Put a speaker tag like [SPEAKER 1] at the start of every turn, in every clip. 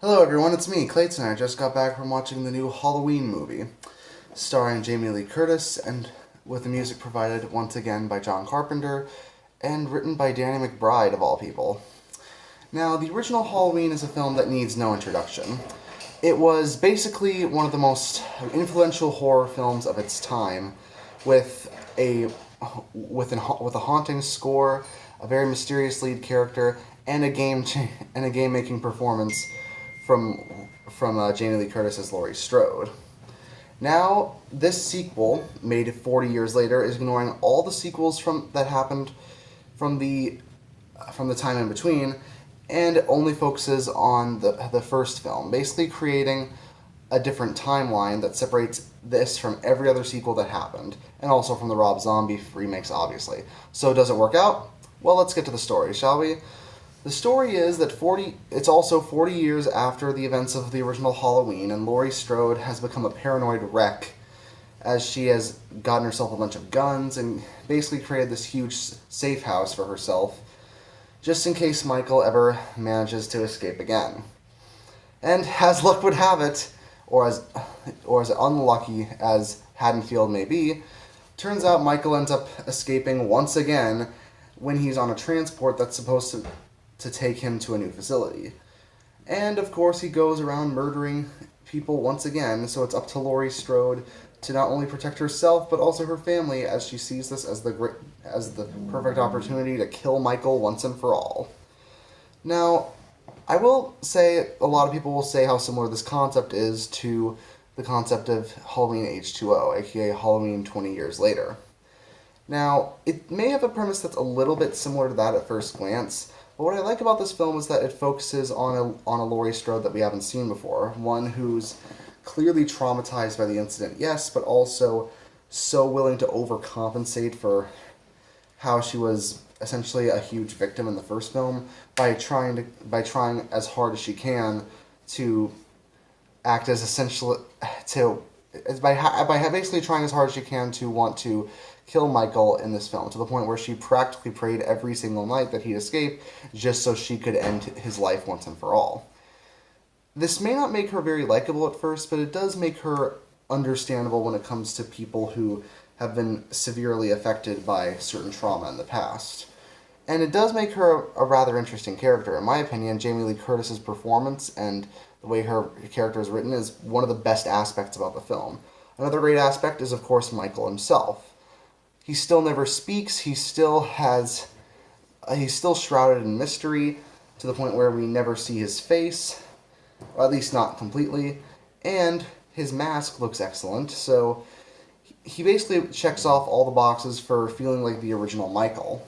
[SPEAKER 1] Hello everyone, it's me, Clayton. I just got back from watching the new Halloween movie, starring Jamie Lee Curtis and with the music provided once again by John Carpenter and written by Danny McBride of all people. Now, the original Halloween is a film that needs no introduction. It was basically one of the most influential horror films of its time, with a with a haunting score, a very mysterious lead character, and a game making performance from Jamie Lee Curtis as Laurie Strode. Now, this sequel, made 40 years later, is ignoring all the sequels that happened from the time in between, and only focuses on the first film, basically creating a different timeline that separates this from every other sequel that happened, and also from the Rob Zombie remakes, obviously. So, does it work out? Well, let's get to the story, shall we? The story is that it's also 40 years after the events of the original Halloween, and Laurie Strode has become a paranoid wreck as she has gotten herself a bunch of guns and basically created this huge safe house for herself, just in case Michael ever manages to escape again. And as luck would have it, or as unlucky as Haddonfield may be, turns out Michael ends up escaping once again when he's on a transport that's supposed to take him to a new facility. And of course, he goes around murdering people once again, so it's up to Laurie Strode to not only protect herself but also her family, as she sees this as the perfect opportunity to kill Michael once and for all. Now, I will say a lot of people will say how similar this concept is to the concept of Halloween H2O, aka Halloween 20 years later. Now, it may have a premise that's a little bit similar to that at first glance, but what I like about this film is that it focuses on a Laurie Strode that we haven't seen before, one who's clearly traumatized by the incident, yes, but also so willing to overcompensate for how she was essentially a huge victim in the first film by trying as hard as she can to act as essentially by basically trying as hard as she can to want to kill Michael in this film, to the point where she practically prayed every single night that he'd escape just so she could end his life once and for all. This may not make her very likable at first, but it does make her understandable when it comes to people who have been severely affected by certain trauma in the past. And it does make her a rather interesting character. In my opinion, Jamie Lee Curtis's performance and the way her character is written is one of the best aspects about the film. Another great aspect is, of course, Michael himself. He still never speaks. He's still shrouded in mystery to the point where we never see his face, or at least not completely. And his mask looks excellent. So he basically checks off all the boxes for feeling like the original Michael.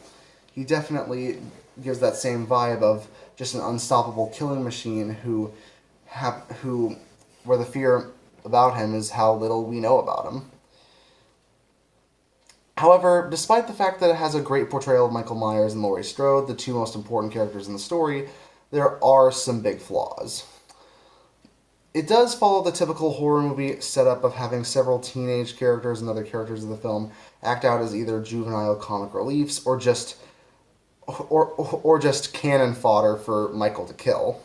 [SPEAKER 1] He definitely gives that same vibe of just an unstoppable killing machine where the fear about him is how little we know about him. However, despite the fact that it has a great portrayal of Michael Myers and Laurie Strode, the two most important characters in the story, there are some big flaws. It does follow the typical horror movie setup of having several teenage characters and other characters of the film act out as either juvenile comic reliefs or just cannon fodder for Michael to kill.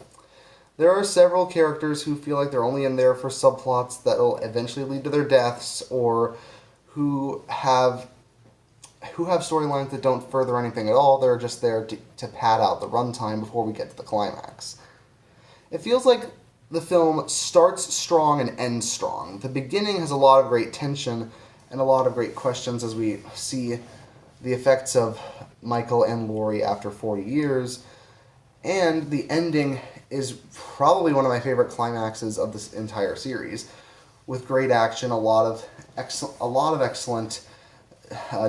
[SPEAKER 1] There are several characters who feel like they're only in there for subplots that'll eventually lead to their deaths, or who have storylines that don't further anything at all. They're just there to pad out the runtime before we get to the climax. It feels like the film starts strong and ends strong. The beginning has a lot of great tension and a lot of great questions as we see the effects of Michael and Laurie after 40 years, and the ending is probably one of my favorite climaxes of this entire series, with great action, a lot of excellent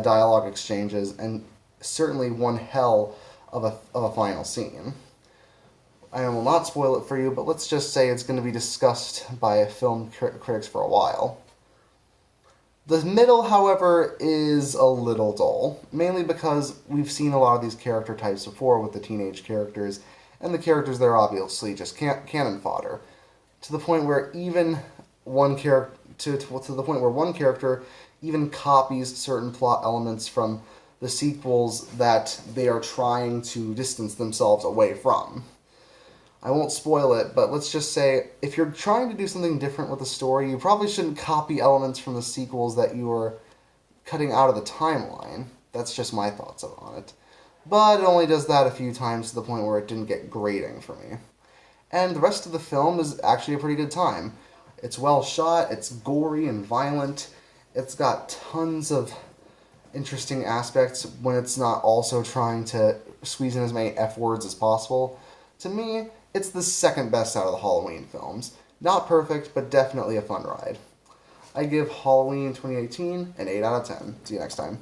[SPEAKER 1] dialogue exchanges, and certainly one hell of a final scene. I will not spoil it for you, but let's just say it's going to be discussed by film critics for a while. The middle, however, is a little dull, mainly because we've seen a lot of these character types before with the teenage characters, and the characters there are obviously just cannon fodder, to the point where even one character to the point where one character even copies certain plot elements from the sequels that they are trying to distance themselves away from. I won't spoil it, but let's just say if you're trying to do something different with the story, you probably shouldn't copy elements from the sequels that you are cutting out of the timeline. That's just my thoughts on it. But it only does that a few times to the point where it didn't get grating for me. And the rest of the film is actually a pretty good time. It's well shot, it's gory and violent, it's got tons of interesting aspects when it's not also trying to squeeze in as many F words as possible. To me, it's the second best out of the Halloween films. Not perfect, but definitely a fun ride. I give Halloween 2018 an 8 out of 10. See you next time.